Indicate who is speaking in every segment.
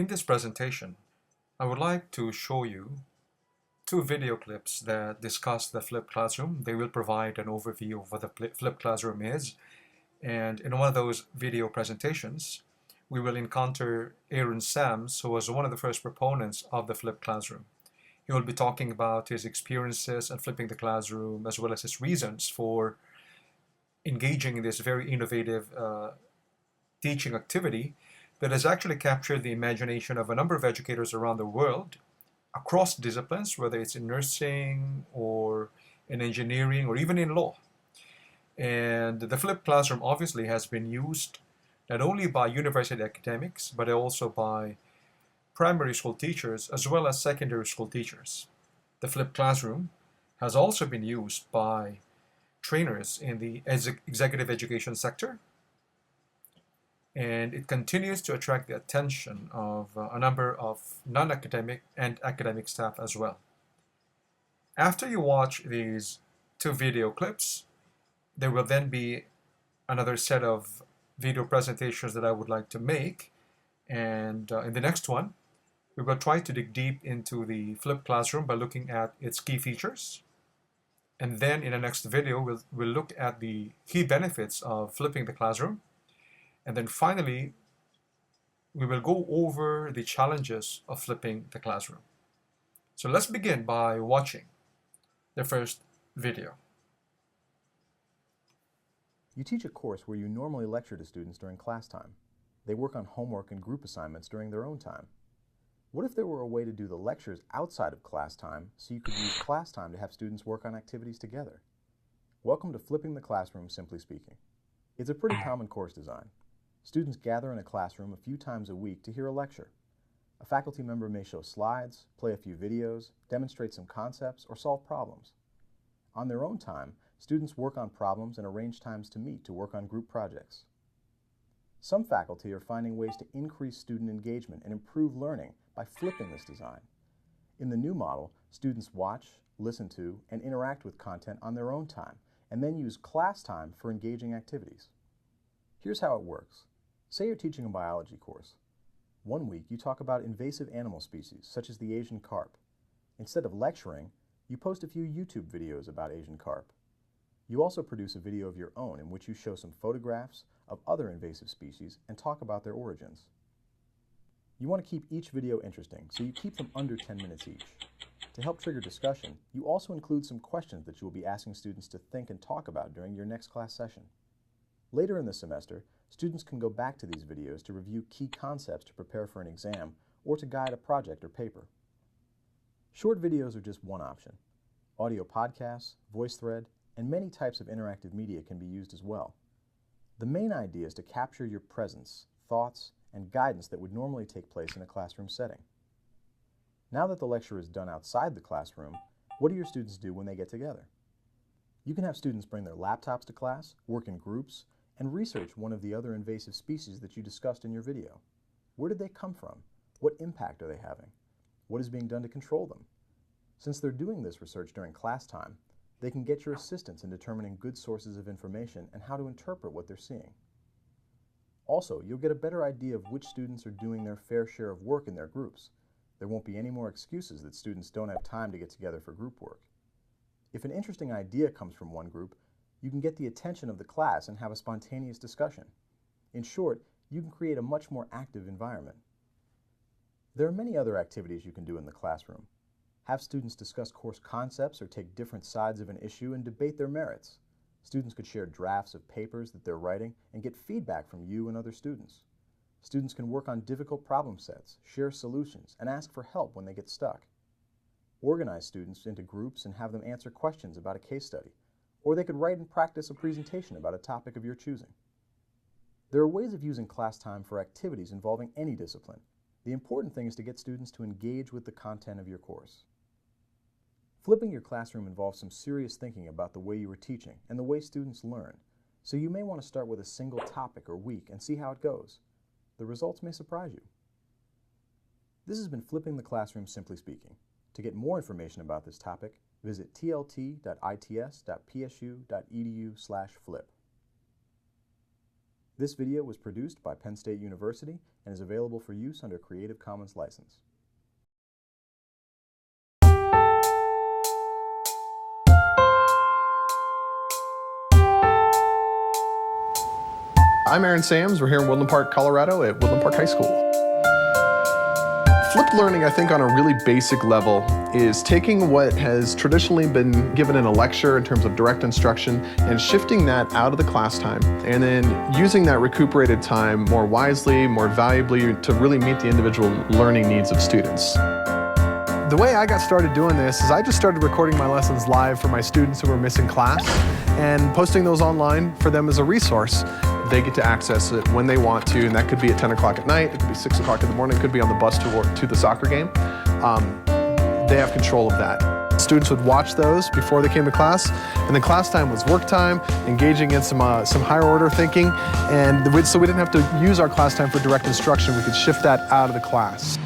Speaker 1: In this presentation, I would like to show you two video clips that discuss the flipped classroom. They will provide an overview of what the flipped classroom is. And in one of those video presentations, we will encounter Aaron Sams, who was one of the first proponents of the flipped classroom. He will be talking about his experiences in flipping the classroom, as well as his reasons for engaging in this very innovative teaching activity that has actually captured the imagination of a number of educators around the world across disciplines, whether it's in nursing or in engineering or even in law. And the flipped classroom obviously has been used not only by university academics, but also by primary school teachers as well as secondary school teachers. The flipped classroom has also been used by trainers in the executive education sector, and it continues to attract the attention of a number of non-academic and academic staff as well. After you watch these two video clips, there will then be another set of video presentations that I would like to make, and in the next one, we will try to dig deep into the flipped classroom by looking at its key features. And then in the next video, we'll look at the key benefits of flipping the classroom. And then finally, we will go over the challenges of flipping the classroom. So let's begin by watching the first video.
Speaker 2: You teach a course where you normally lecture to students during class time. They work on homework and group assignments during their own time. What if there were a way to do the lectures outside of class time so you could use class time to have students work on activities together? Welcome to Flipping the Classroom, Simply Speaking. It's a pretty common course design. Students gather in a classroom a few times a week to hear a lecture. A faculty member may show slides, play a few videos, demonstrate some concepts, or solve problems. On their own time, students work on problems and arrange times to meet to work on group projects. Some faculty are finding ways to increase student engagement and improve learning by flipping this design. In the new model, students watch, listen to, and interact with content on their own time, and then use class time for engaging activities. Here's how it works. Say you're teaching a biology course. One week you talk about invasive animal species, such as the Asian carp. Instead of lecturing, you post a few YouTube videos about Asian carp. You also produce a video of your own in which you show some photographs of other invasive species and talk about their origins. You want to keep each video interesting, so you keep them under 10 minutes each. To help trigger discussion, you also include some questions that you will be asking students to think and talk about during your next class session. Later in the semester, students can go back to these videos to review key concepts to prepare for an exam or to guide a project or paper. Short videos are just one option. Audio podcasts, VoiceThread, and many types of interactive media can be used as well. The main idea is to capture your presence, thoughts, and guidance that would normally take place in a classroom setting. Now that the lecture is done outside the classroom, what do your students do when they get together? You can have students bring their laptops to class, work in groups, and research one of the other invasive species that you discussed in your video. Where did they come from? What impact are they having? What is being done to control them? Since they're doing this research during class time, they can get your assistance in determining good sources of information and how to interpret what they're seeing. Also, you'll get a better idea of which students are doing their fair share of work in their groups. There won't be any more excuses that students don't have time to get together for group work. If an interesting idea comes from one group, you can get the attention of the class and have a spontaneous discussion. In short, you can create a much more active environment. There are many other activities you can do in the classroom. Have students discuss course concepts or take different sides of an issue and debate their merits. Students could share drafts of papers that they're writing and get feedback from you and other students. Students can work on difficult problem sets, share solutions, and ask for help when they get stuck. Organize students into groups and have them answer questions about a case study, or they could write and practice a presentation about a topic of your choosing. There are ways of using class time for activities involving any discipline. The important thing is to get students to engage with the content of your course. Flipping your classroom involves some serious thinking about the way you are teaching and the way students learn, so you may want to start with a single topic or week and see how it goes. The results may surprise you. This has been Flipping the Classroom, Simply Speaking. To get more information about this topic, visit tlt.its.psu.edu/flip. This video was produced by Penn State University and is available for use under Creative Commons license.
Speaker 3: I'm Aaron Sams. We're here in Woodland Park, Colorado at Woodland Park High School. Flipped learning, I think, on a really basic level is taking what has traditionally been given in a lecture in terms of direct instruction and shifting that out of the class time, and then using that recuperated time more wisely, more valuably to really meet the individual learning needs of students. The way I got started doing this is I just started recording my lessons live for my students who were missing class and posting those online for them as a resource. They get to access it when they want to, and that could be at 10 o'clock at night, it could be 6 o'clock in the morning, it could be on the bus to the soccer game. They have control of that. Students would watch those before they came to class, and then class time was work time, engaging in some higher order thinking, and so we didn't have to use our class time for direct instruction. We could shift that out of the class.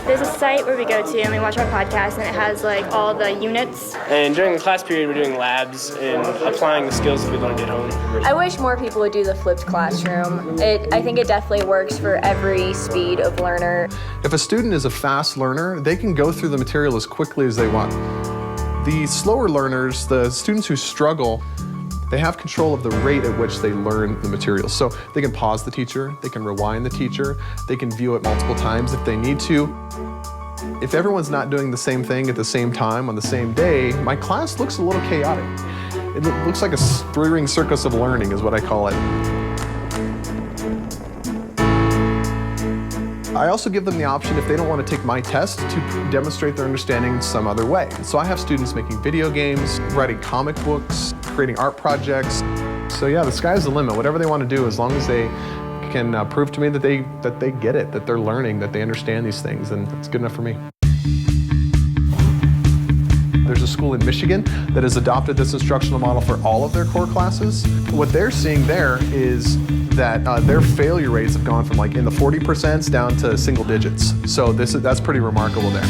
Speaker 4: There's a site where we go to and we watch our podcast, and it has like all the units.
Speaker 5: And during the class period, we're doing labs and applying the skills that we learned at home.
Speaker 6: I wish more people would do the flipped classroom. I think it definitely works for every speed of learner.
Speaker 3: If a student is a fast learner, they can go through the material as quickly as they want. The slower learners, the students who struggle, they have control of the rate at which they learn the material. So they can pause the teacher, they can rewind the teacher, they can view it multiple times if they need to. If everyone's not doing the same thing at the same time on the same day, my class looks a little chaotic. It looks like a three-ring circus of learning is what I call it. I also give them the option, if they don't want to take my test, to demonstrate their understanding some other way. So I have students making video games, writing comic books, creating art projects. So yeah, the sky's the limit. Whatever they want to do, as long as they can prove to me that they get it, that they're learning, that they understand these things, and it's good enough for me. There's a school in Michigan that has adopted this instructional model for all of their core classes. What they're seeing there is that their failure rates have gone from like in the 40% down to single digits. So that's pretty remarkable there.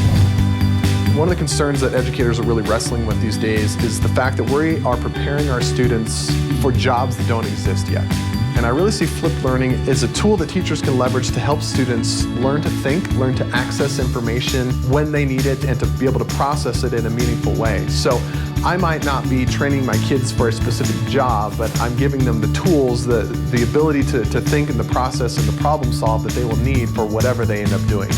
Speaker 3: One of the concerns that educators are really wrestling with these days is the fact that we are preparing our students for jobs that don't exist yet. And I really see flipped learning as a tool that teachers can leverage to help students learn to think, learn to access information when they need it, and to be able to process it in a meaningful way. So I might not be training my kids for a specific job, but I'm giving them the tools, the ability to think and the process and the problem solve that they will need for whatever they end up doing.